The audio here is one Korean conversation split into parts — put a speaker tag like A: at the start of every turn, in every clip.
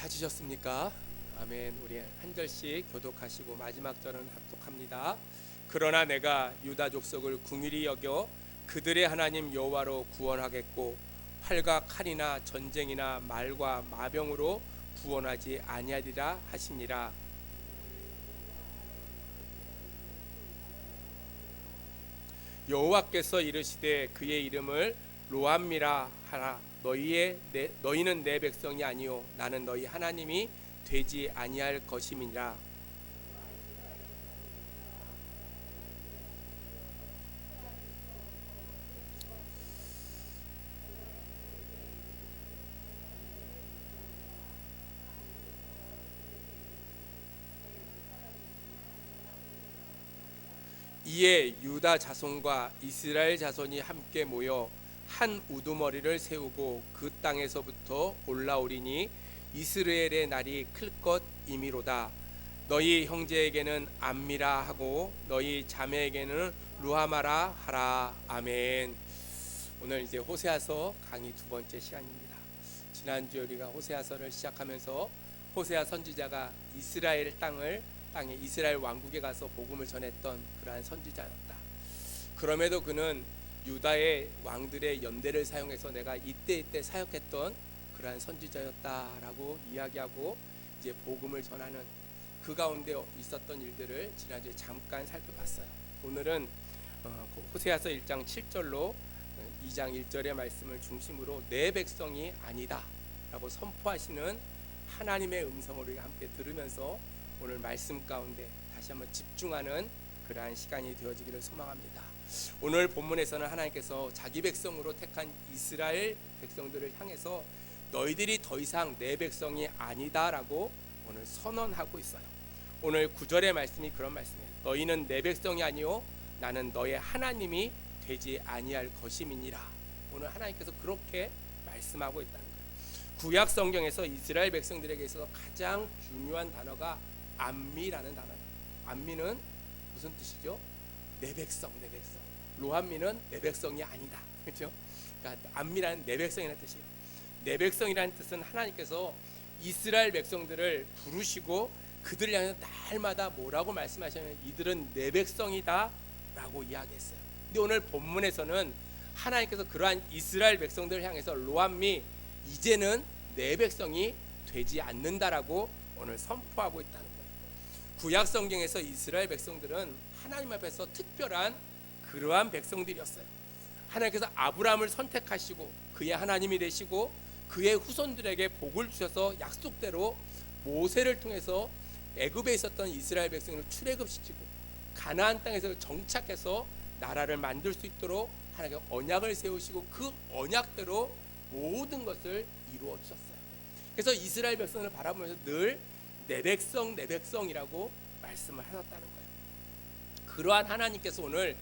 A: 찾으셨습니까? 아멘. 우리 한 절씩 교독하시고 마지막 절은 합독합니다. 그러나 내가 유다 족속을 긍휼히 여겨 그들의 하나님 여호와로 구원하겠고 활과 칼이나 전쟁이나 말과 마병으로 구원하지 아니하리라 하시니라. 여호와께서 이르시되 그의 이름을 로암미라 하라. 너희는 내 백성이 아니요 나는 너희 하나님이 되지 아니할 것임이니라. 이에 유다 자손과 이스라엘 자손이 함께 모여 한 우두머리를 세우고 그 땅에서부터 올라오리니 이스라엘의 날이 클 것이미로다. 너희 형제에게는 암미라 하고 너희 자매에게는 루하마라 하라. 아멘. 오늘 이제 호세아서 강의 두 번째 시간입니다. 지난주 우리가 호세아서를 시작하면서 호세아 선지자가 이스라엘 땅에 이스라엘 왕국에 가서 복음을 전했던 그러한 선지자였다. 그럼에도 그는 유다의 왕들의 연대를 사용해서 내가 이때 사역했던 그러한 선지자였다라고 이야기하고 이제 복음을 전하는 그 가운데 있었던 일들을 지난주에 잠깐 살펴봤어요. 오늘은 호세아서 1장 7절로 2장 1절의 말씀을 중심으로 내 백성이 아니다 라고 선포하시는 하나님의 음성을 우리가 함께 들으면서 오늘 말씀 가운데 다시 한번 집중하는 그러한 시간이 되어지기를 소망합니다. 오늘 본문에서는 하나님께서 자기 백성으로 택한 이스라엘 백성들을 향해서 너희들이 더 이상 내 백성이 아니다라고 오늘 선언하고 있어요. 오늘 9절의 말씀이 그런 말씀이에요. 너희는 내 백성이 아니요 나는 너의 하나님이 되지 아니할 것임이니라. 오늘 하나님께서 그렇게 말씀하고 있다는 거예요. 구약 성경에서 이스라엘 백성들에게 있어서 가장 중요한 단어가 암미라는 단어예요. 암미는 무슨 뜻이죠? 내 백성. 로암미는 내 백성이 아니다. 그렇죠? 그러니까 암미라는 내 백성이라는 뜻이에요. 내 백성이라는 뜻은 하나님께서 이스라엘 백성들을 부르시고 그들을 향해서 날마다 뭐라고 말씀하시냐면 이들은 내 백성이다 라고 이야기했어요. 근데 오늘 본문에서는 하나님께서 그러한 이스라엘 백성들을 향해서 로암미 이제는 내 백성이 되지 않는다라고 오늘 선포하고 있다는 거예요. 구약 성경에서 이스라엘 백성들은 하나님 앞에서 특별한 그러한 백성들이었어요. 하나님께서 아브라함을 선택하시고 그의 하나님이 되시고 그의 후손들에게 복을 주셔서 약속대로 모세를 통해서 애굽에 있었던 이스라엘 백성을 출애굽시키고 가나안 땅에서 정착해서 나라를 만들 수 있도록 하나님께서 언약을 세우시고 그 언약대로 모든 것을 이루어 주셨어요. 그래서 이스라엘 백성을 바라보면서 늘 내 백성이라고 말씀을 하셨다는 거예요. 그러한 하나님께서 오늘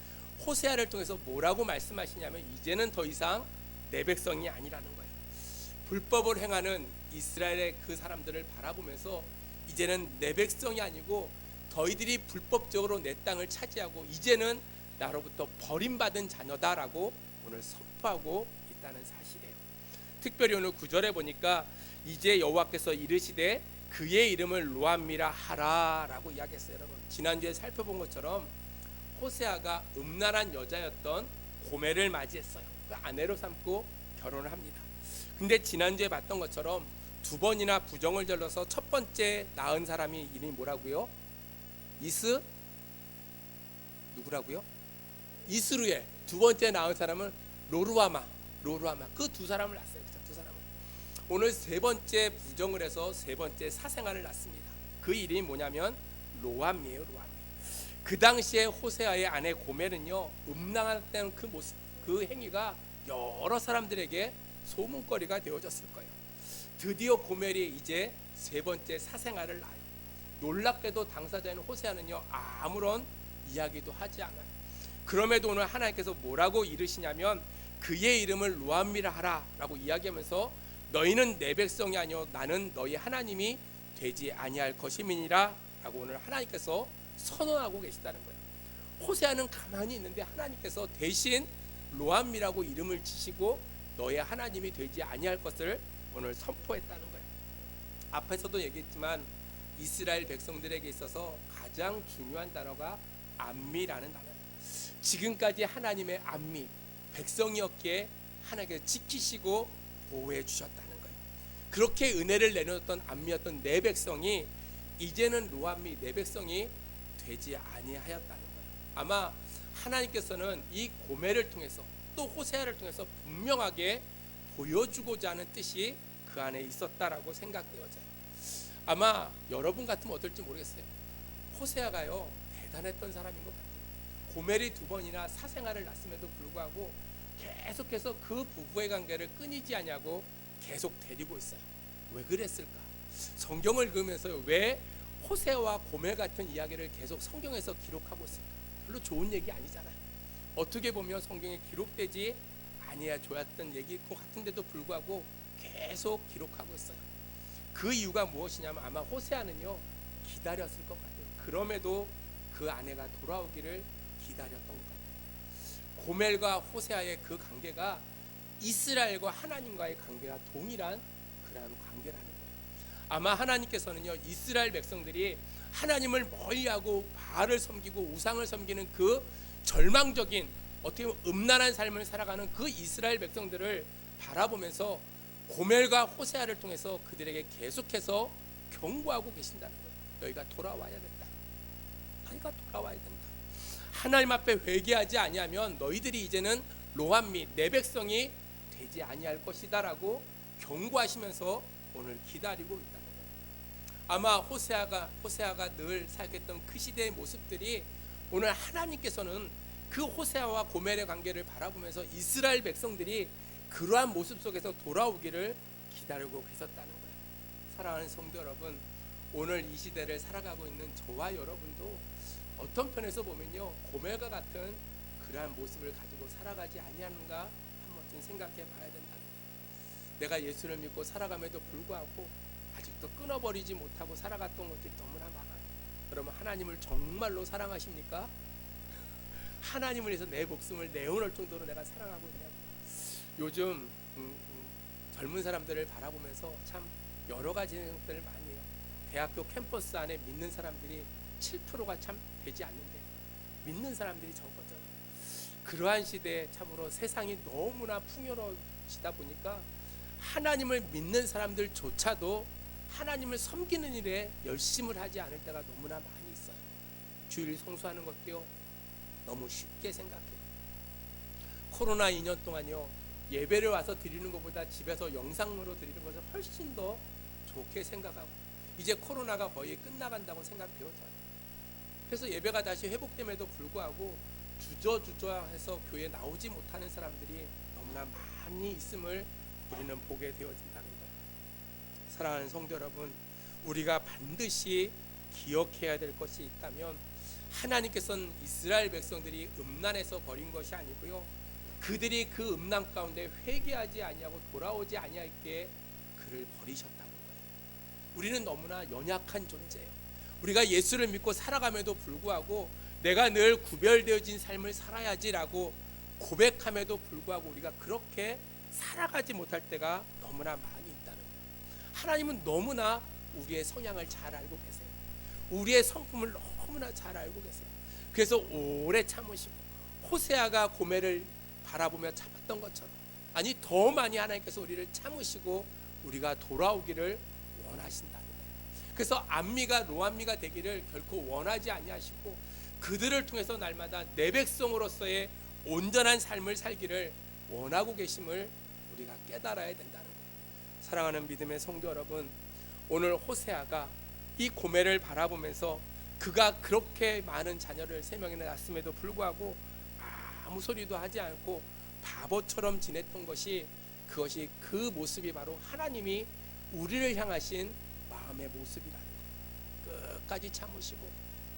A: 호세아를 통해서 뭐라고 말씀하시냐면 이제는 더 이상 내 백성이 아니라는 거예요. 불법을 행하는 이스라엘의 그 사람들을 바라보면서 이제는 내 백성이 아니고 너희들이 불법적으로 내 땅을 차지하고 이제는 나로부터 버림받은 자녀다라고 오늘 선포하고 있다는 사실이에요. 특별히 오늘 9절에 보니까 이제 여호와께서 이르시되 그의 이름을 로암미라 하라라고 이야기했어요. 여러분 지난주에 살펴본 것처럼 호세아가 음란한 여자였던 고멜을 맞이했어요. 그 아내로 삼고 결혼을 합니다. 근데 지난주에 봤던 것처럼 두 번이나 부정을 저질러서 첫 번째 낳은 사람이 이름이 뭐라고요? 누구라고요? 이스루엘. 두 번째 낳은 사람은 로루아마. 그 두 사람을 낳았어요. 두 사람을. 오늘 세 번째 부정을 해서 세 번째 사생아를 낳습니다. 그 이름이 뭐냐면 로암미예요. 로암미. 그 당시에 호세아의 아내 고멜은요 음란했다는 그 모습, 그 행위가 여러 사람들에게 소문거리가 되어졌을 거예요. 드디어 고멜이 이제 세 번째 사생아를 낳아요. 놀랍게도 당사자인 호세아는요 아무런 이야기도 하지 않아요. 그럼에도 오늘 하나님께서 뭐라고 이르시냐면 그의 이름을 로암미라 하라 라고 이야기하면서 너희는 내 백성이 아니요 나는 너희 하나님이 되지 아니할 것임이니라 라고 오늘 하나님께서 선언하고 계시다는 거예요. 호세아는 가만히 있는데 하나님께서 대신 로암미라고 이름을 지시고 너의 하나님이 되지 아니할 것을 오늘 선포했다는 거예요. 앞에서도 얘기했지만 이스라엘 백성들에게 있어서 가장 중요한 단어가 안미라는 단어예요. 지금까지 하나님의 안미, 백성이었기에 하나님께서 지키시고 보호해 주셨다는 거예요. 그렇게 은혜를 내려줬던 안미였던 내 백성이 이제는 로암미 내 백성이 되지 아니하였다는 거예요. 아마 하나님께서는 이 고멜을 통해서 또 호세아를 통해서 분명하게 보여주고자 하는 뜻이 그 안에 있었다라고 생각되어져요. 아마 여러분 같으면 어떨지 모르겠어요. 호세아가요 대단했던 사람인 것 같아요. 고멜이 2번이나 사생아를 낳았음에도 불구하고 계속해서 그 부부의 관계를 끊이지 않냐고 계속 데리고 있어요. 왜 그랬을까? 성경을 읽으면서 왜 호세아와 고멜 같은 이야기를 계속 성경에서 기록하고 있을까? 별로 좋은 얘기 아니잖아요. 어떻게 보면 성경에 기록되지 아니야 좋았던 얘기일 것 같은데도 불구하고 계속 기록하고 있어요. 그 이유가 무엇이냐면 아마 호세아는요 기다렸을 것 같아요. 그럼에도 그 아내가 돌아오기를 기다렸던 것 같아요. 고멜과 호세아의 그 관계가 이스라엘과 하나님과의 관계가 동일한 그러한 관계라는 거예요. 아마 하나님께서는요 이스라엘 백성들이 하나님을 멀리하고 바알을 섬기고 우상을 섬기는 그 절망적인 어떻게 보면 음란한 삶을 살아가는 그 이스라엘 백성들을 바라보면서 고멜과 호세아를 통해서 그들에게 계속해서 경고하고 계신다는 거예요. 너희가 돌아와야 된다. 너희가 돌아와야 된다. 하나님 앞에 회개하지 아니하면 너희들이 이제는 로암미 내 백성이 되지 아니할 것이다라고 경고하시면서 오늘 기다리고 있다는 거예요. 아마 호세아가 늘 살겠던 그 시대의 모습들이 오늘 하나님께서는 그 호세아와 고멜의 관계를 바라보면서 이스라엘 백성들이 그러한 모습 속에서 돌아오기를 기다리고 계셨다는 거예요. 사랑하는 성도 여러분, 오늘 이 시대를 살아가고 있는 저와 여러분도 어떤 편에서 보면요 고멜과 같은 그러한 모습을 가지고 살아가지 아니하는가 한 번쯤 생각해 봐야 된다는 거예요. 내가 예수를 믿고 살아감에도 불구하고 아직도 끊어버리지 못하고 살아갔던 것들이 너무나 많아요. 여러분 하나님을 정말로 사랑하십니까? 하나님을 위해서 내 목숨을 내어놓을 정도로 내가 사랑하고 있냐고. 요즘 젊은 사람들을 바라보면서 참 여러 가지 생각들을 많이 해요. 대학교 캠퍼스 안에 믿는 사람들이 7%가 참 되지 않는데 믿는 사람들이 적어져요. 그러한 시대에 참으로 세상이 너무나 풍요로워지다 보니까 하나님을 믿는 사람들조차도 하나님을 섬기는 일에 열심을 하지 않을 때가 너무나 많이 있어요. 주일 성수하는 것도요 너무 쉽게 생각해요. 코로나 2년 동안요 예배를 와서 드리는 것보다 집에서 영상으로 드리는 것을 훨씬 더 좋게 생각하고 이제 코로나가 거의 끝나간다고 생각되어져요. 그래서 예배가 다시 회복됨에도 불구하고 주저해서 교회에 나오지 못하는 사람들이 너무나 많이 있음을 우리는 보게 되어진다는 거예요. 사랑하는 성도 여러분, 우리가 반드시 기억해야 될 것이 있다면 하나님께서는 이스라엘 백성들이 음란에서 버린 것이 아니고요 그들이 그 음란 가운데 회개하지 아니하고 돌아오지 아니하기에 그를 버리셨다는 거예요. 우리는 너무나 연약한 존재예요. 우리가 예수를 믿고 살아감에도 불구하고 내가 늘 구별되어진 삶을 살아야지라고 고백함에도 불구하고 우리가 그렇게 살아가지 못할 때가 너무나 많이 있다는 거예요. 하나님은 너무나 우리의 성향을 잘 알고 계세요. 우리의 성품을 너무나 잘 알고 계세요. 그래서 오래 참으시고 호세아가 고멜을 바라보며 참았던 것처럼 아니 더 많이 하나님께서 우리를 참으시고 우리가 돌아오기를 원하신다는 거예요. 그래서 안미가 로암미가 되기를 결코 원하지 아니하시고 그들을 통해서 날마다 내 백성으로서의 온전한 삶을 살기를 원하고 계심을 우리가 깨달아야 된다는 거예요. 사랑하는 믿음의 성도 여러분, 오늘 호세아가 이 고멜을 바라보면서 그가 그렇게 많은 자녀를 3명이나 낳았음에도 불구하고 아무 소리도 하지 않고 바보처럼 지냈던 것이 그것이 그 모습이 바로 하나님이 우리를 향하신 마음의 모습이라는 거예요. 끝까지 참으시고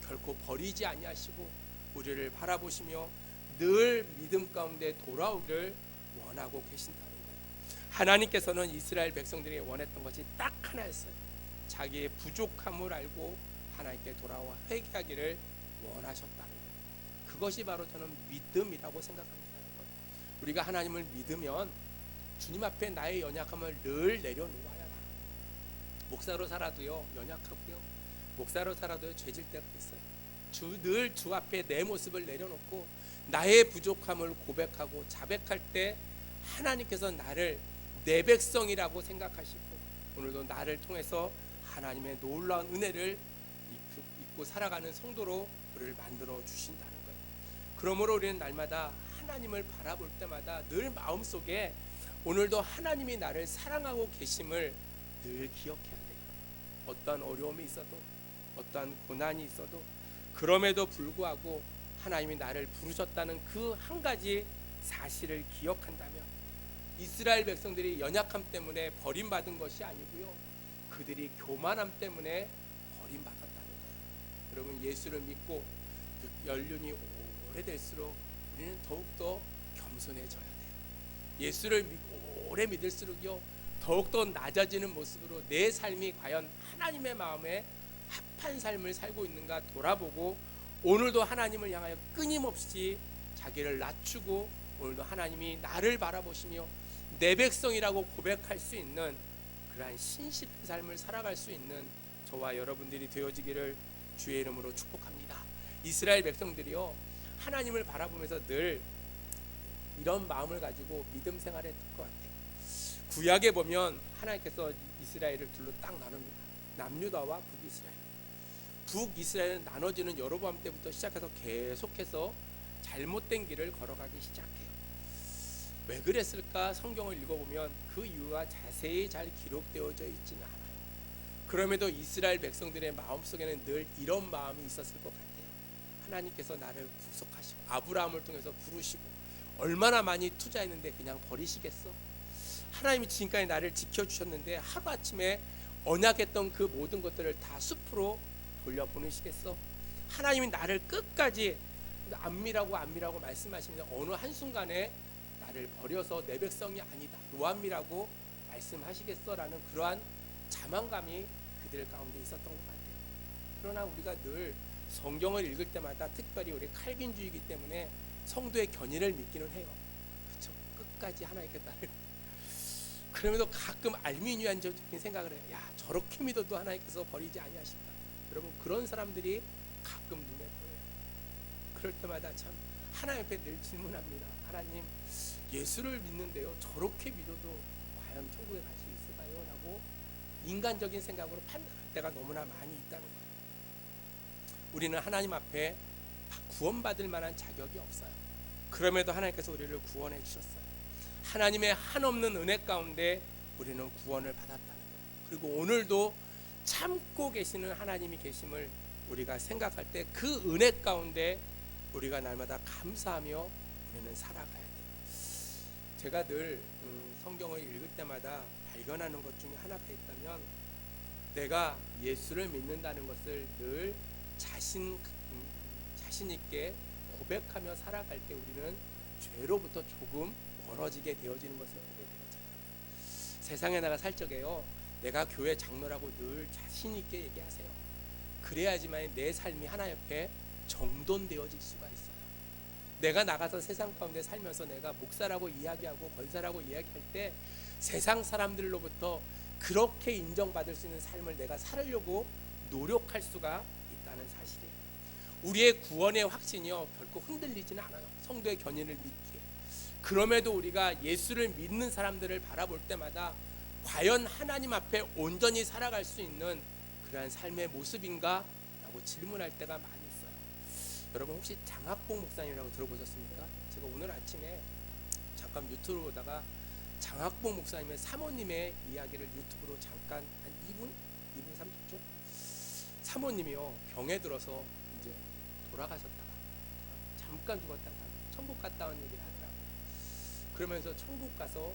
A: 결코 버리지 아니하시고 우리를 바라보시며 늘 믿음 가운데 돌아오기를 원하고 계신다는 거예요. 하나님께서는 이스라엘 백성들이 원했던 것이 딱 하나였어요. 자기의 부족함을 알고 하나님께 돌아와 회개하기를 원하셨다는 거예요. 그것이 바로 저는 믿음이라고 생각합니다. 우리가 하나님을 믿으면 주님 앞에 나의 연약함을 늘 내려놓아야 돼. 목사로 살아도요 연약하고요, 목사로 살아도요 죄질 때가 있어요. 늘 주 앞에 내 모습을 내려놓고 나의 부족함을 고백하고 자백할 때 하나님께서 나를 내 백성이라고 생각하시고 오늘도 나를 통해서 하나님의 놀라운 은혜를 입고 살아가는 성도로 우리를 만들어 주신다는 거예요. 그러므로 우리는 날마다 하나님을 바라볼 때마다 늘 마음속에 오늘도 하나님이 나를 사랑하고 계심을 늘 기억해야 돼요. 어떠한 어려움이 있어도 어떠한 고난이 있어도 그럼에도 불구하고 하나님이 나를 부르셨다는 그 한 가지 사실을 기억한다면 이스라엘 백성들이 연약함 때문에 버림받은 것이 아니고요, 그들이 교만함 때문에 버림받았다는 거예요. 여러분, 예수를 믿고 연륜이 오래될수록 우리는 더욱더 겸손해져야 돼요. 예수를 믿고 오래 믿을수록요 더욱더 낮아지는 모습으로 내 삶이 과연 하나님의 마음에 합한 삶을 살고 있는가 돌아보고 오늘도 하나님을 향하여 끊임없이 자기를 낮추고 오늘도 하나님이 나를 바라보시며 내 백성이라고 고백할 수 있는 그러한 신실한 삶을 살아갈 수 있는 저와 여러분들이 되어지기를 주의 이름으로 축복합니다. 이스라엘 백성들이요 하나님을 바라보면서 늘 이런 마음을 가지고 믿음 생활을 했을 것 같아요. 구약에 보면 하나님께서 이스라엘을 둘로 딱 나눕니다. 남유다와 북이스라엘. 북이스라엘은 나눠지는 여로보암 때부터 시작해서 계속해서 잘못된 길을 걸어가기 시작해요. 왜 그랬을까? 성경을 읽어보면 그 이유가 자세히 잘 기록되어져 있지는 않아요. 그럼에도 이스라엘 백성들의 마음속에는 늘 이런 마음이 있었을 것 같아요. 하나님께서 나를 구속하시고 아브라함을 통해서 부르시고 얼마나 많이 투자했는데 그냥 버리시겠어? 하나님이 지금까지 나를 지켜주셨는데 하루아침에 언약했던 그 모든 것들을 다 숲으로 돌려보내시겠어? 하나님이 나를 끝까지 안미라고 말씀하시면서 어느 한순간에 나를 버려서 내 백성이 아니다, 노암미라고 말씀하시겠어? 라는 그러한 자만감이 그들 가운데 있었던 것 같아요. 그러나 우리가 늘 성경을 읽을 때마다 특별히 우리 칼빈주의이기 때문에 성도의 견인을 믿기는 해요. 그렇죠? 끝까지 하나님께 나를 그러면서 가끔 알미니안적인 생각을 해요. 야, 저렇게 믿어도 하나님께서 버리지 아니하실까? 여러분, 그런 사람들이 가끔 눈에 보여요. 그럴 때마다 참 하나님 앞에 늘 질문합니다. 하나님, 예수를 믿는데요 저렇게 믿어도 과연 천국에 갈 수 있을까요? 라고 인간적인 생각으로 판단할 때가 너무나 많이 있다는 거예요. 우리는 하나님 앞에 구원받을 만한 자격이 없어요. 그럼에도 하나님께서 우리를 구원해 주셨어요. 하나님의 한없는 은혜 가운데 우리는 구원을 받았다는 거예요. 그리고 오늘도 참고 계시는 하나님이 계심을 우리가 생각할 때 그 은혜 가운데 우리가 날마다 감사하며 우리는 살아가야 돼요. 제가 늘 성경을 읽을 때마다 발견하는 것 중에 하나가 있다면 내가 예수를 믿는다는 것을 늘 자신 있게 고백하며 살아갈 때 우리는 죄로부터 조금 멀어지게 되어지는 것을 보게 되어져요. 세상에 나가 살 적에요 내가 교회 장로라고 늘 자신 있게 얘기하세요. 그래야지만 내 삶이 하나님 옆에 정돈되어질 수가 있어요. 내가 나가서 세상 가운데 살면서 내가 목사라고 이야기하고 권사라고 이야기할 때 세상 사람들로부터 그렇게 인정받을 수 있는 삶을 내가 살려고 노력할 수가 있다는 사실이에요. 우리의 구원의 확신이요 결코 흔들리지는 않아요. 성도의 견인을 믿기에. 그럼에도 우리가 예수를 믿는 사람들을 바라볼 때마다 과연 하나님 앞에 온전히 살아갈 수 있는 그러한 삶의 모습인가? 라고 질문할 때가 많이 있어요. 여러분 혹시 장학봉 목사님이라고 들어보셨습니까? 제가 오늘 아침에 잠깐 유튜브로 보다가 장학봉 목사님의 사모님의 이야기를 유튜브로 잠깐 한 2분 30초 사모님이요 병에 들어서 이제 돌아가셨다가 잠깐 죽었다가 천국 갔다 온 얘기를 하더라고요. 그러면서 천국 가서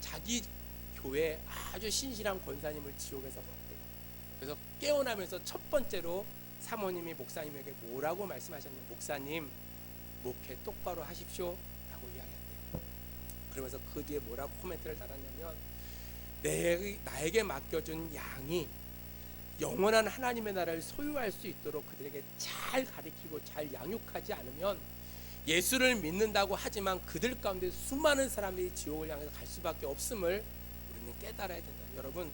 A: 자기 교회 아주 신실한 권사님을 지옥에서 봤대요. 그래서 깨어나면서 첫 번째로 사모님이 목사님에게 뭐라고 말씀하셨냐면 목사님 목회 똑바로 하십시오 라고 이야기했대요. 그러면서 그 뒤에 뭐라고 코멘트를 달았냐면 나에게 맡겨준 양이 영원한 하나님의 나라를 소유할 수 있도록 그들에게 잘 가르치고 잘 양육하지 않으면 예수를 믿는다고 하지만 그들 가운데 수많은 사람들이 지옥을 향해서 갈 수밖에 없음을 우리는 깨달아야 된다. 여러분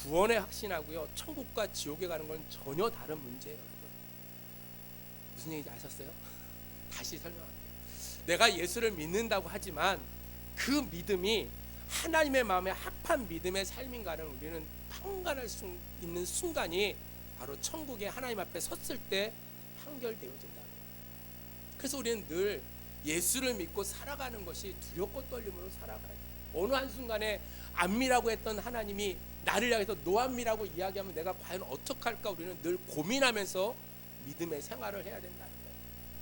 A: 구원에 확신하고요, 천국과 지옥에 가는 건 전혀 다른 문제예요. 여러분, 무슨 얘기인지 아셨어요? 다시 설명할게요. 내가 예수를 믿는다고 하지만 그 믿음이 하나님의 마음에 합한 믿음의 삶인가는 우리는 판단할 수 있는 순간이 바로 천국에 하나님 앞에 섰을 때 판결되어진다는 거예요. 그래서 우리는 늘 예수를 믿고 살아가는 것이 두렵고 떨림으로 살아가야 돼요. 어느 한순간에 안미라고 했던 하나님이 나를 향해서 노안미라고 이야기하면 내가 과연 어떡할까, 우리는 늘 고민하면서 믿음의 생활을 해야 된다는 거예요.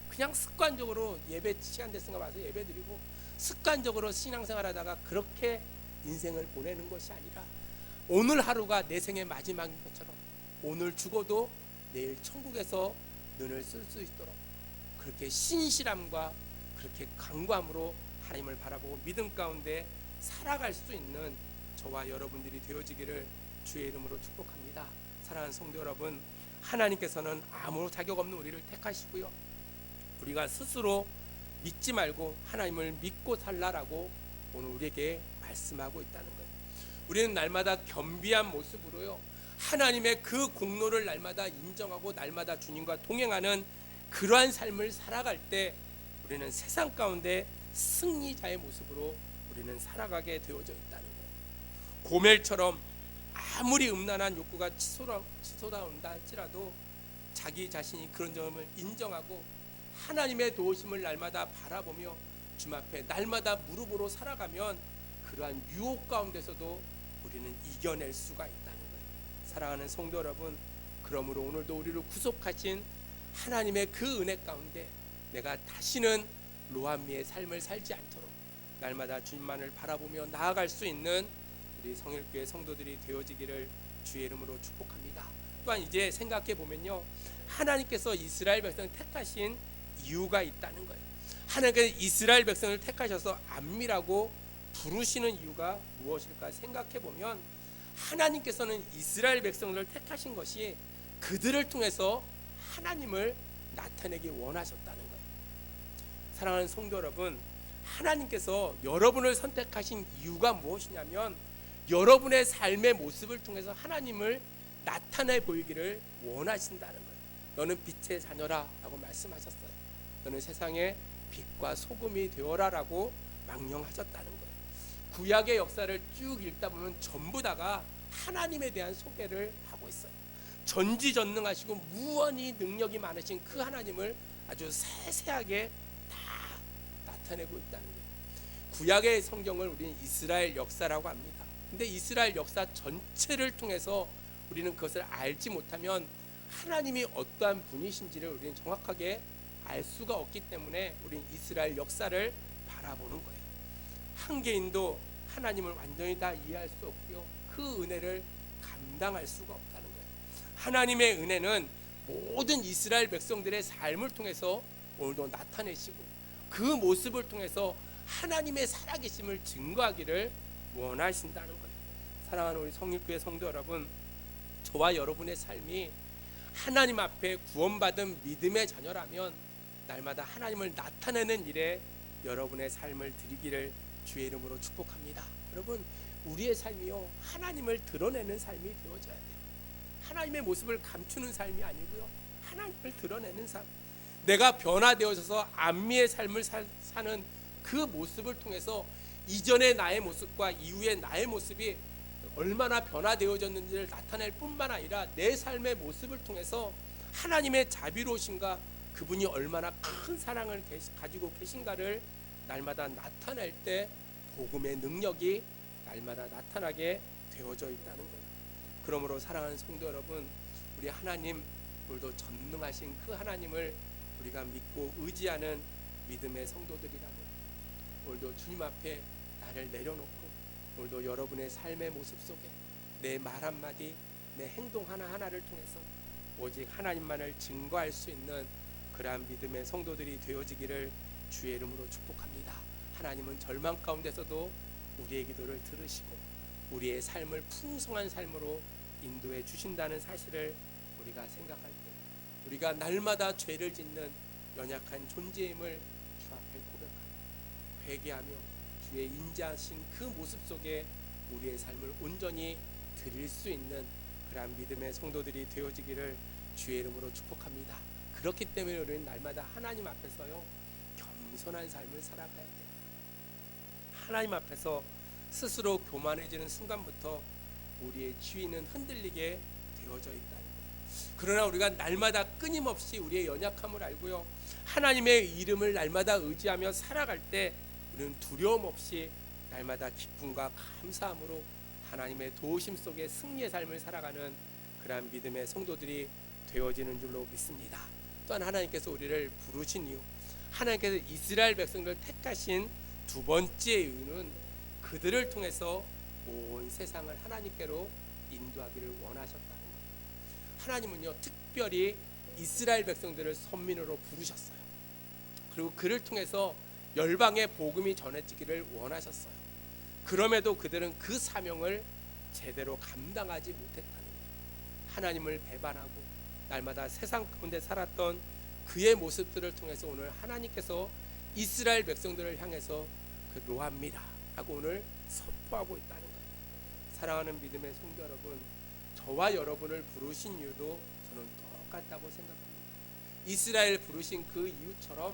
A: 그냥 습관적으로 예배 시간 됐으니까 와서 예배 드리고 습관적으로 신앙생활 하다가 그렇게 인생을 보내는 것이 아니라 오늘 하루가 내 생의 마지막인 것처럼 오늘 죽어도 내일 천국에서 눈을 쓸 수 있도록 그렇게 신실함과 그렇게 강구함으로 하나님을 바라보고 믿음 가운데 살아갈 수 있는 저와 여러분들이 되어지기를 주의 이름으로 축복합니다. 사랑하는 성도 여러분, 하나님께서는 아무 자격 없는 우리를 택하시고요, 우리가 스스로 믿지 말고 하나님을 믿고 살라라고 오늘 우리에게 말씀하고 있다는 거예요. 우리는 날마다 겸비한 모습으로요, 하나님의 그 공로를 날마다 인정하고 날마다 주님과 동행하는 그러한 삶을 살아갈 때 우리는 세상 가운데 승리자의 모습으로 우리는 살아가게 되어져 있다는 거예요. 고멜처럼 아무리 음란한 욕구가 치솟아온다 할지라도 자기 자신이 그런 점을 인정하고 하나님의 도우심을 날마다 바라보며 주님 앞에 날마다 무릎으로 살아가면 그러한 유혹 가운데서도 우리는 이겨낼 수가 있다는 거예요. 사랑하는 성도 여러분, 그러므로 오늘도 우리를 구속하신 하나님의 그 은혜 가운데 내가 다시는 로한미의 삶을 살지 않도록 날마다 주님만을 바라보며 나아갈 수 있는 우리 성일교회 성도들이 되어지기를 주의 이름으로 축복합니다. 또한 이제 생각해 보면요, 하나님께서 이스라엘 백성을 택하신 이유가 있다는 거예요. 하나님께서 이스라엘 백성을 택하셔서 안미라고 부르시는 이유가 무엇일까 생각해 보면, 하나님께서는 이스라엘 백성을 택하신 것이 그들을 통해서 하나님을 나타내기 원하셨다는 거예요. 사랑하는 성도 여러분, 하나님께서 여러분을 선택하신 이유가 무엇이냐면 여러분의 삶의 모습을 통해서 하나님을 나타내 보이기를 원하신다는 거예요. 너는 빛의 자녀라 라고 말씀하셨어요. 너는 세상의 빛과 소금이 되어라 라고 명령하셨다는 거예요. 구약의 역사를 쭉 읽다 보면 전부 다가 하나님에 대한 소개를 하고 있어요. 전지전능하시고 무한히 능력이 많으신 그 하나님을 아주 세세하게 다 나타내고 있다는 거예요. 구약의 성경을 우리는 이스라엘 역사라고 합니다. 근데 이스라엘 역사 전체를 통해서 우리는 그것을 알지 못하면 하나님이 어떠한 분이신지를 우리는 정확하게 알 수가 없기 때문에 우리는 이스라엘 역사를 바라보는 거예요. 한 개인도 하나님을 완전히 다 이해할 수 없고요, 그 은혜를 감당할 수가 없다는 거예요. 하나님의 은혜는 모든 이스라엘 백성들의 삶을 통해서 오늘도 나타내시고 그 모습을 통해서 하나님의 살아계심을 증거하기를 원하신다는 거예요. 사랑하는 우리 성일교회 성도 여러분, 저와 여러분의 삶이 하나님 앞에 구원받은 믿음의 자녀라면 날마다 하나님을 나타내는 일에 여러분의 삶을 드리기를 주의 이름으로 축복합니다. 여러분, 우리의 삶이요, 하나님을 드러내는 삶이 되어져야 돼요. 하나님의 모습을 감추는 삶이 아니고요, 하나님을 드러내는 삶. 내가 변화되어져서 안미의 삶을 사는 그 모습을 통해서 이전의 나의 모습과 이후의 나의 모습이 얼마나 변화되어졌는지를 나타낼 뿐만 아니라 내 삶의 모습을 통해서 하나님의 자비로우심과 그분이 얼마나 큰 사랑을 가지고 계신가를 날마다 나타낼 때 복음의 능력이 날마다 나타나게 되어져 있다는 거예요. 그러므로 사랑하는 성도 여러분, 우리 하나님, 오늘도 전능하신 그 하나님을 우리가 믿고 의지하는 믿음의 성도들이라면 오늘도 주님 앞에 나를 내려놓고 오늘도 여러분의 삶의 모습 속에 내 말 한마디, 내 행동 하나하나를 통해서 오직 하나님만을 증거할 수 있는 그러한 믿음의 성도들이 되어지기를 주의 이름으로 축복합니다. 하나님은 절망 가운데서도 우리의 기도를 들으시고 우리의 삶을 풍성한 삶으로 인도해 주신다는 사실을 우리가 생각할 때 우리가 날마다 죄를 짓는 연약한 존재임을 주 앞에 고백하고 회개하며 주의 인자하신 그 모습 속에 우리의 삶을 온전히 드릴 수 있는 그러한 믿음의 성도들이 되어지기를 주의 이름으로 축복합니다. 그렇기 때문에 우리는 날마다 하나님 앞에서요 겸손한 삶을 살아가야 돼요. 하나님 앞에서 스스로 교만해지는 순간부터 우리의 지위는 흔들리게 되어져 있다는 거예요. 그러나 우리가 날마다 끊임없이 우리의 연약함을 알고요 하나님의 이름을 날마다 의지하며 살아갈 때 우리는 두려움 없이 날마다 기쁨과 감사함으로 하나님의 도우심 속에 승리의 삶을 살아가는 그러한 믿음의 성도들이 되어지는 줄로 믿습니다. 또한 하나님께서 우리를 부르신 이유, 하나님께서 이스라엘 백성들을 택하신 두 번째 이유는 그들을 통해서 온 세상을 하나님께로 인도하기를 원하셨다는 거예요. 하나님은요 특별히 이스라엘 백성들을 선민으로 부르셨어요. 그리고 그를 통해서 열방의 복음이 전해지기를 원하셨어요. 그럼에도 그들은 그 사명을 제대로 감당하지 못했다는 거예요. 하나님을 배반하고 날마다 세상 가운데 살았던 그의 모습들을 통해서 오늘 하나님께서 이스라엘 백성들을 향해서 그 로합니다 라고 오늘 선포하고 있다는 거예요. 사랑하는 믿음의 성도 여러분, 저와 여러분을 부르신 이유도 저는 똑같다고 생각합니다. 이스라엘 부르신 그 이유처럼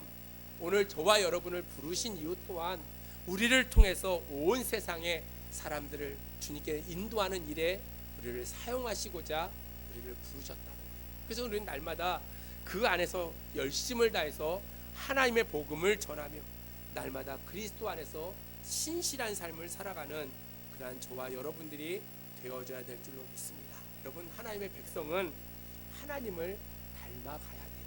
A: 오늘 저와 여러분을 부르신 이유 또한 우리를 통해서 온 세상의 사람들을 주님께 인도하는 일에 우리를 사용하시고자 우리를 부르셨다는 거예요. 그래서 우리는 날마다 그 안에서 열심을 다해서 하나님의 복음을 전하며 날마다 그리스도 안에서 신실한 삶을 살아가는 그러한 저와 여러분들이 되어져야 될 줄로 믿습니다. 여러분, 하나님의 백성은 하나님을 닮아가야 돼요.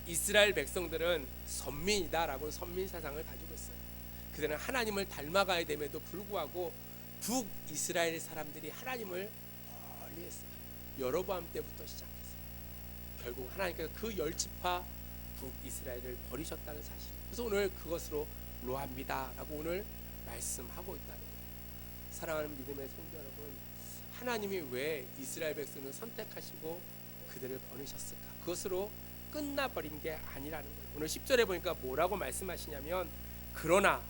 A: 이스라엘 백성들은 선민이다라고 선민 사상을 가지고 있어요. 그들은 하나님을 닮아가야 됨에도 불구하고 북이스라엘 사람들이 하나님을 멀리했어요. 여로보암 때부터 시작했어요. 결국 하나님께서 그 열지파 북이스라엘을 버리셨다는 사실. 그래서 오늘 그것으로 로합니다라고 오늘 말씀하고 있다는 거예요. 사랑하는 믿음의 성도 여러분, 하나님이 왜 이스라엘 백성을 선택하시고 그들을 버리셨을까? 그것으로 끝나버린 게 아니라는 거예요. 오늘 10절에 보니까 뭐라고 말씀하시냐면, 그러나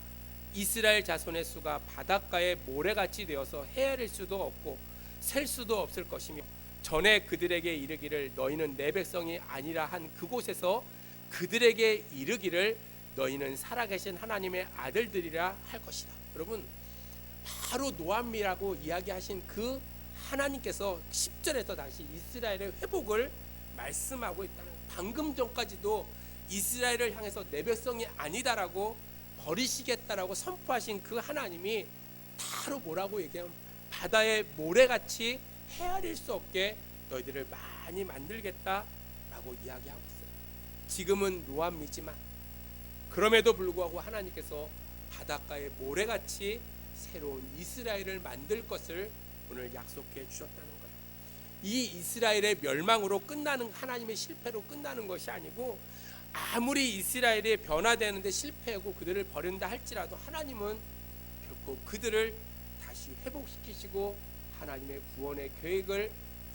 A: 이스라엘 자손의 수가 바닷가에 모래같이 되어서 헤아릴 수도 없고 셀 수도 없을 것이며 전에 그들에게 이르기를 너희는 내 백성이 아니라 한 그곳에서 그들에게 이르기를 너희는 살아계신 하나님의 아들들이라 할 것이다. 여러분, 바로 노암미라고 이야기하신 그 하나님께서 10절에서 다시 이스라엘의 회복을 말씀하고 있다는 거예요. 방금 전까지도 이스라엘을 향해서 내 백성이 아니다라고 버리시겠다라고 선포하신 그 하나님이 바로 뭐라고 얘기하면 바다의 모래같이 헤아릴 수 없게 너희들을 많이 만들겠다라고 이야기하고 있어요. 지금은 노암미지만 그럼에도 불구하고 하나님께서 바닷가의 모래같이 새로운 이스라엘을 만들 것을 오늘 약속해 주셨다는 거예요. 이 이스라엘의 멸망으로 끝나는, 하나님의 실패로 끝나는 것이 아니고, 아무리 이스라엘이 변화되는데 실패하고 그들을 버린다 할지라도 하나님은 결코 그들을 다시 회복시키시고 하나님의 구원의 계획을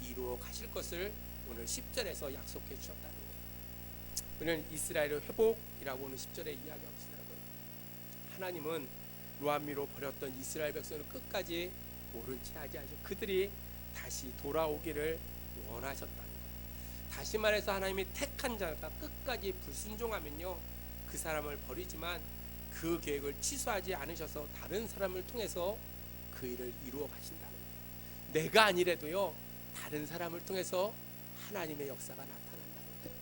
A: 이루어 가실 것을 오늘 10절에서 약속해 주셨다는 거예요. 우리는 이스라엘의 회복이라고 오늘 10절에 이야기하고 있습니다. 하나님은 로암미로 버렸던 이스라엘 백성을 끝까지 모른 채 하지 않으시고 그들이 다시 돌아오기를 원하셨다는 거예요. 다시 말해서 하나님이 택한 자가 끝까지 불순종하면요 그 사람을 버리지만 그 계획을 취소하지 않으셔서 다른 사람을 통해서 그 일을 이루어 가신다는 거예요. 내가 아니래도요 다른 사람을 통해서 하나님의 역사가 나타난다는 거예요.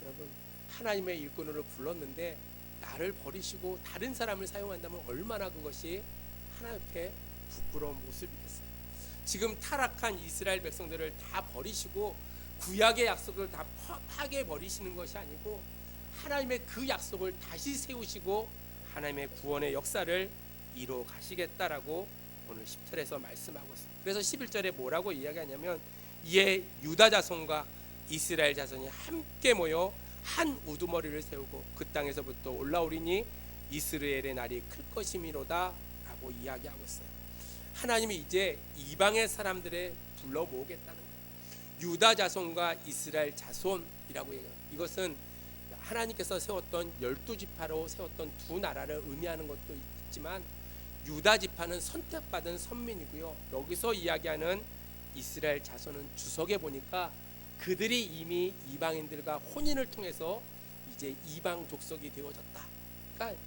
A: 여러분, 하나님의 일꾼으로 불렀는데 나를 버리시고 다른 사람을 사용한다면 얼마나 그것이 하나님 앞에 부끄러운 모습이겠어요. 지금 타락한 이스라엘 백성들을 다 버리시고 구약의 약속을 다 파괴해 버리시는 것이 아니고 하나님의 그 약속을 다시 세우시고 하나님의 구원의 역사를 이루어 가시겠다라고 오늘 10절에서 말씀하고 있어요. 그래서 11절에 뭐라고 이야기하냐면, 이에 유다 자손과 이스라엘 자손이 함께 모여 한 우두머리를 세우고 그 땅에서부터 올라오리니 이스라엘의 날이 클 것이미로다 라고 이야기하고 있어요. 하나님이 이제 이방의 사람들을 불러 모으겠다는 거예요. 유다 자손과 이스라엘 자손이라고 얘기해요. 이것은 하나님께서 세웠던 12지파로 세웠던 두 나라를 의미하는 것도 있지만 유다 지파는 선택받은 선민이고요. 여기서 이야기하는 이스라엘 자손은 주석에 보니까 그들이 이미 이방인들과 혼인을 통해서 이제 이방 족속이 되어졌다. 그러니까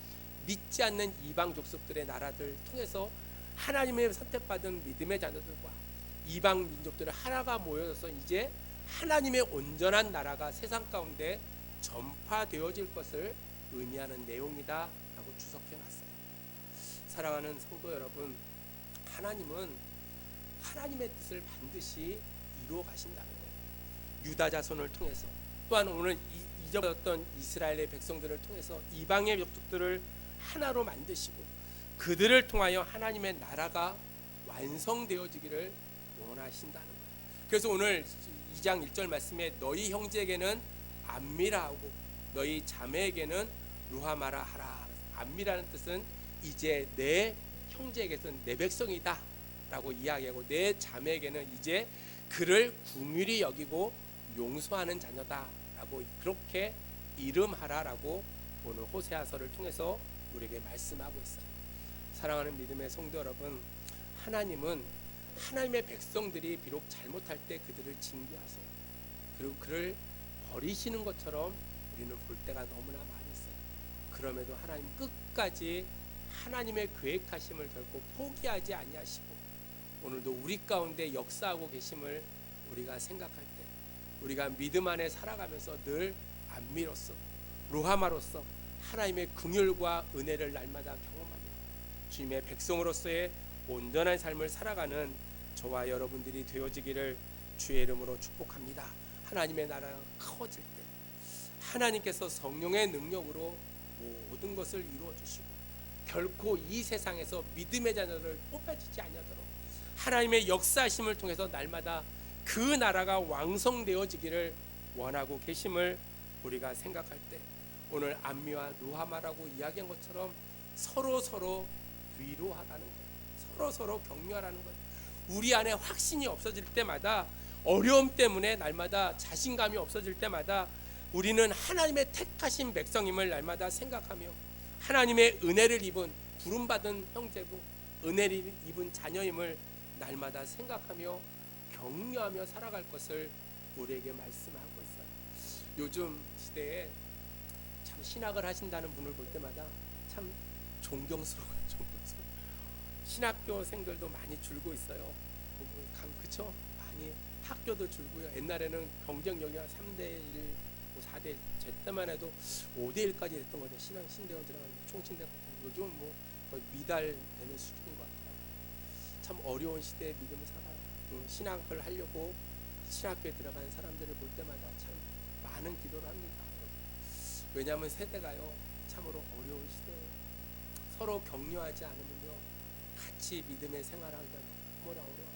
A: 믿지 않는 이방 족속들의 나라들 통해서 하나님의 선택받은 믿음의 자녀들과 이방 민족들을 하나가 모여서 이제 하나님의 온전한 나라가 세상 가운데 전파되어질 것을 의미하는 내용이다라고 주석해놨어요. 사랑하는 성도 여러분, 하나님은 하나님의 뜻을 반드시 이루어 가신다는 거예요. 유다 자손을 통해서, 또한 오늘 잊어버렸던 이스라엘의 백성들을 통해서 이방의 족속들을 하나로 만드시고 그들을 통하여 하나님의 나라가 완성되어지기를 원하신다는 거예요. 그래서 오늘 2장 1절 말씀에 너희 형제에게는 암미라 하고 너희 자매에게는 루하마라 하라. 암미라는 뜻은 이제 내 형제에게서는 내 백성이다 라고 이야기하고, 내 자매에게는 이제 그를 긍휼히 여기고 용서하는 자녀다 라고, 그렇게 이름하라라고 오늘 호세아서를 통해서 우리에게 말씀하고 있어요. 사랑하는 믿음의 성도 여러분, 하나님은 하나님의 백성들이 비록 잘못할 때 그들을 징계하세요. 그리고 그를 버리시는 것처럼 우리는 볼 때가 너무나 많이 있어요. 그럼에도 하나님 끝까지 하나님의 계획하심을 결코 포기하지 아니하시고 오늘도 우리 가운데 역사하고 계심을 우리가 생각할 때, 우리가 믿음 안에 살아가면서 늘 암미로서 루하마로서 하나님의 긍휼과 은혜를 날마다 경험하며 주님의 백성으로서의 온전한 삶을 살아가는 저와 여러분들이 되어지기를 주의 이름으로 축복합니다. 하나님의 나라가 커질 때 하나님께서 성령의 능력으로 모든 것을 이루어 주시고 결코 이 세상에서 믿음의 자녀를 뽑아주지 아니하도록 하나님의 역사하심을 통해서 날마다 그 나라가 완성되어지기를 원하고 계심을 우리가 생각할 때, 오늘 암미와 루하마라고 이야기한 것처럼 서로 위로하라는 거예요. 서로 격려하라는 거예요. 우리 안에 확신이 없어질 때마다, 어려움 때문에 날마다 자신감이 없어질 때마다 우리는 하나님의 택하신 백성임을 날마다 생각하며 하나님의 은혜를 입은 부름받은 형제고 은혜를 입은 자녀임을 날마다 생각하며 격려하며 살아갈 것을 우리에게 말씀하고 있어요. 요즘 시대에 참 신학을 하신다는 분을 볼 때마다 참 존경스러워요. 신학교생들도 많이 줄고 있어요. 그쵸? 많이 학교도 줄고요. 옛날에는 경쟁력이 3대1, 4대1, 제 때만 해도 5대1까지 됐던 거죠. 신대원 들어가는 총신대 같은 거. 요즘은 거의 미달되는 수준인 것 같아요. 참 어려운 시대에 믿음을 살아요. 신학을 하려고 신학교에 들어가는 사람들을 볼 때마다 참 많은 기도를 합니다. 왜냐하면 세대가요 참으로 어려운 시대예요. 서로 격려하지 않으면요 같이 믿음의 생활하기가 너무나 어려워요.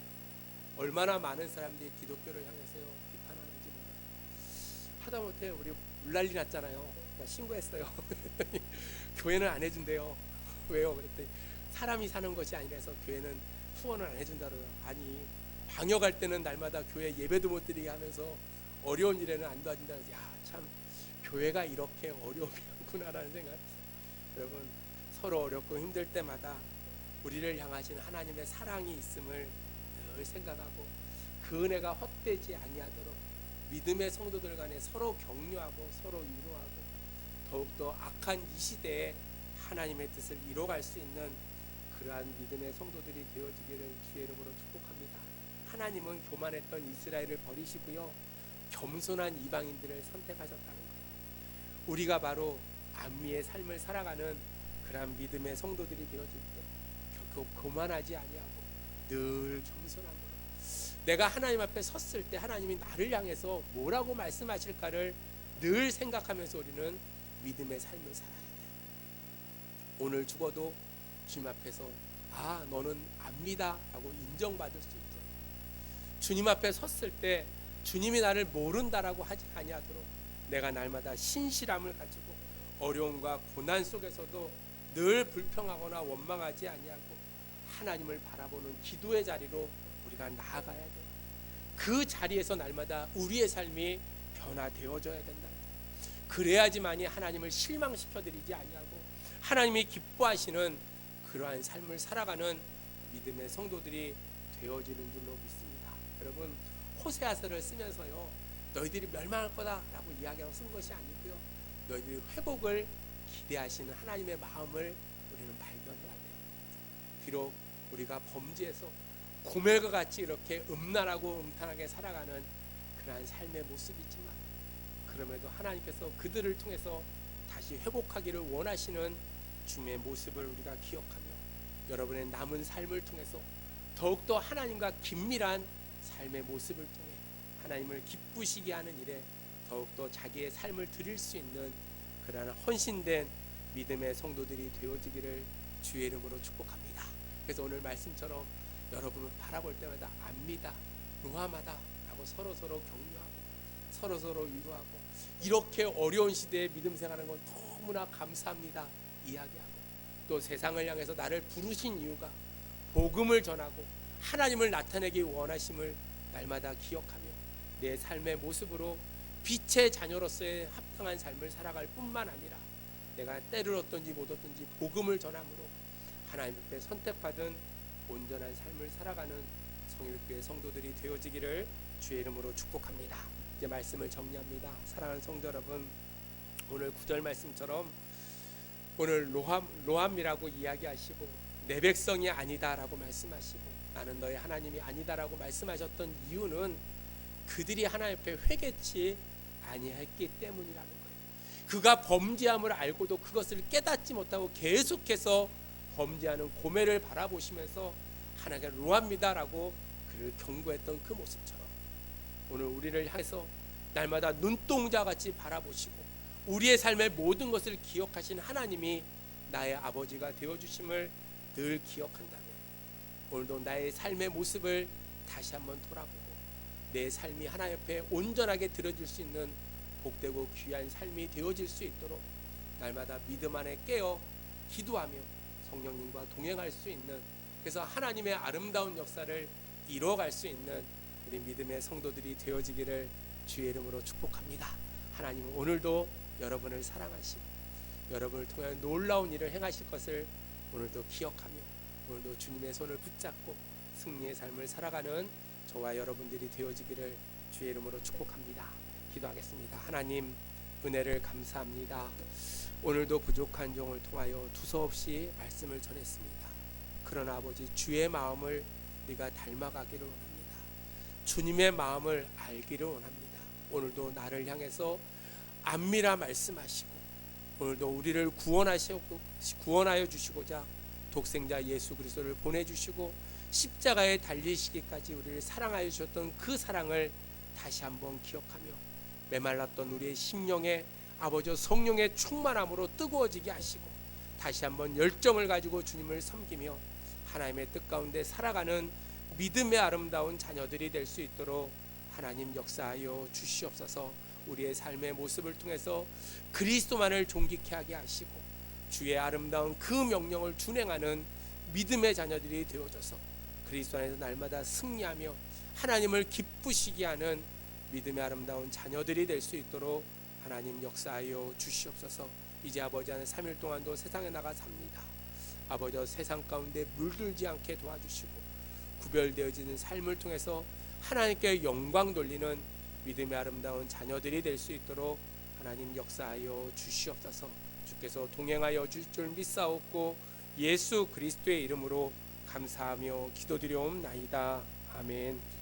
A: 얼마나 많은 사람들이 기독교를 향해서요 비판하는지 몰라요. 하다못해 우리 물난리 났잖아요. 나 신고했어요. 교회는 안 해준대요. 왜요? 그랬더니 사람이 사는 것이 아니라서 교회는 후원을 안 해준다 그래요. 아니 방역할 때는 날마다 교회 예배도 못 드리게 하면서 어려운 일에는 안 도와준다 그래서 참 교회가 이렇게 어려움이 많구나라는 생각했어요. 여러분, 서로 어렵고 힘들 때마다 우리를 향하신 하나님의 사랑이 있음을 늘 생각하고 그 은혜가 헛되지 아니하도록 믿음의 성도들 간에 서로 격려하고 서로 위로하고 더욱더 악한 이 시대에 하나님의 뜻을 이뤄갈 수 있는 그러한 믿음의 성도들이 되어지기를 주의 이름으로 축복합니다. 하나님은 교만했던 이스라엘을 버리시고요 겸손한 이방인들을 선택하셨다는 거예요. 우리가 바로 암미의 삶을 살아가는 그러한 믿음의 성도들이 되어질 때 결코 교만하지 아니하고 늘 겸손함으로 내가 하나님 앞에 섰을 때 하나님이 나를 향해서 뭐라고 말씀하실까를 늘 생각하면서 우리는 믿음의 삶을 살아야 돼요. 오늘 죽어도 주님 앞에서 너는 압니다 라고 인정받을 수 있도록, 주님 앞에 섰을 때 주님이 나를 모른다라고 하지 아니하도록 내가 날마다 신실함을 가지고 어려움과 고난 속에서도 늘 불평하거나 원망하지 아니하고 하나님을 바라보는 기도의 자리로 우리가 나아가야 돼요. 그 자리에서 날마다 우리의 삶이 변화되어져야 된다. 그래야지만이 하나님을 실망시켜드리지 아니하고 하나님이 기뻐하시는 그러한 삶을 살아가는 믿음의 성도들이 되어지는 줄로 믿습니다. 여러분, 호세아서를 쓰면서요, 너희들이 멸망할 거다라고 이야기하고 쓴 것이 아니고요, 너희들이 회복을 기대하시는 하나님의 마음을 우리는 발견해야 돼요. 비록 우리가 범죄해서 고멜과 같이 이렇게 음란하고 음탕하게 살아가는 그러한 삶의 모습이지만, 그럼에도 하나님께서 그들을 통해서 다시 회복하기를 원하시는 주님의 모습을 우리가 기억하며, 여러분의 남은 삶을 통해서 더욱더 하나님과 긴밀한 삶의 모습을 통해 하나님을 기쁘시게 하는 일에 더욱더 자기의 삶을 드릴 수 있는 그러한 헌신된 믿음의 성도들이 되어지기를 주의 이름으로 축복합니다. 그래서 오늘 말씀처럼 여러분을 바라볼 때마다 압니다, 루함하다 라고 서로서로 격려하고 서로서로 위로하고, 이렇게 어려운 시대에 믿음 생활하는 건 너무나 감사합니다 이야기하고, 또 세상을 향해서 나를 부르신 이유가 복음을 전하고 하나님을 나타내기 원하심을 날마다 기억하며 내 삶의 모습으로 빛의 자녀로서의 합당한 삶을 살아갈 뿐만 아니라 내가 때를 얻든지 못 얻든지 복음을 전함으로 하나님 앞에 선택받은 온전한 삶을 살아가는 성일교회 성도들이 되어지기를 주의 이름으로 축복합니다. 이제 말씀을 정리합니다. 사랑하는 성도 여러분, 오늘 9절 말씀처럼 오늘 로함이라고 이야기하시고 내 백성이 아니다라고 말씀하시고 나는 너의 하나님이 아니다라고 말씀하셨던 이유는 그들이 하나님 앞에 회개치 아니했기 때문이라는 거예요. 그가 범죄함을 알고도 그것을 깨닫지 못하고 계속해서 범죄하는 고멜을 바라보시면서 하나님께 로합니다라고 그를 경고했던 그 모습처럼 오늘 우리를 향해서 날마다 눈동자같이 바라보시고 우리의 삶의 모든 것을 기억하신 하나님이 나의 아버지가 되어주심을 늘 기억한다면 오늘도 나의 삶의 모습을 다시 한번 돌아보고 내 삶이 하나님 옆에 온전하게 드려질 수 있는 복되고 귀한 삶이 되어질 수 있도록 날마다 믿음 안에 깨어 기도하며 성령님과 동행할 수 있는, 그래서 하나님의 아름다운 역사를 이루어갈 수 있는 우리 믿음의 성도들이 되어지기를 주의 이름으로 축복합니다. 하나님은 오늘도 여러분을 사랑하시고 여러분을 통해 놀라운 일을 행하실 것을 오늘도 기억하며 오늘도 주님의 손을 붙잡고 승리의 삶을 살아가는 저와 여러분들이 되어지기를 주의 이름으로 축복합니다. 기도하겠습니다. 하나님, 은혜를 감사합니다. 오늘도 부족한 종을 통하여 두서없이 말씀을 전했습니다. 그러나 아버지, 주의 마음을 우리가 닮아가기를 원합니다. 주님의 마음을 알기를 원합니다. 오늘도 나를 향해서 안미라 말씀하시고 오늘도 우리를 구원하여 주시고자 독생자 예수 그리스도를 보내주시고 십자가에 달리시기까지 우리를 사랑하여 주셨던 그 사랑을 다시 한번 기억하며 메말랐던 우리의 심령에 아버지 성령의 충만함으로 뜨거워지게 하시고 다시 한번 열정을 가지고 주님을 섬기며 하나님의 뜻 가운데 살아가는 믿음의 아름다운 자녀들이 될 수 있도록 하나님 역사하여 주시옵소서. 우리의 삶의 모습을 통해서 그리스도만을 존귀케 하게 하시고 주의 아름다운 그 명령을 준행하는 믿음의 자녀들이 되어져서 그리스도 안에서 날마다 승리하며 하나님을 기쁘시게 하는 믿음의 아름다운 자녀들이 될 수 있도록 하나님 역사하여 주시옵소서. 이제 아버지 하는 3일 동안도 세상에 나가 삽니다. 아버지 세상 가운데 물들지 않게 도와주시고 구별되어지는 삶을 통해서 하나님께 영광 돌리는 믿음의 아름다운 자녀들이 될 수 있도록 하나님 역사하여 주시옵소서. 주께서 동행하여 주실 줄 믿사옵고 예수 그리스도의 이름으로 감사하며 기도드리옵나이다. 아멘.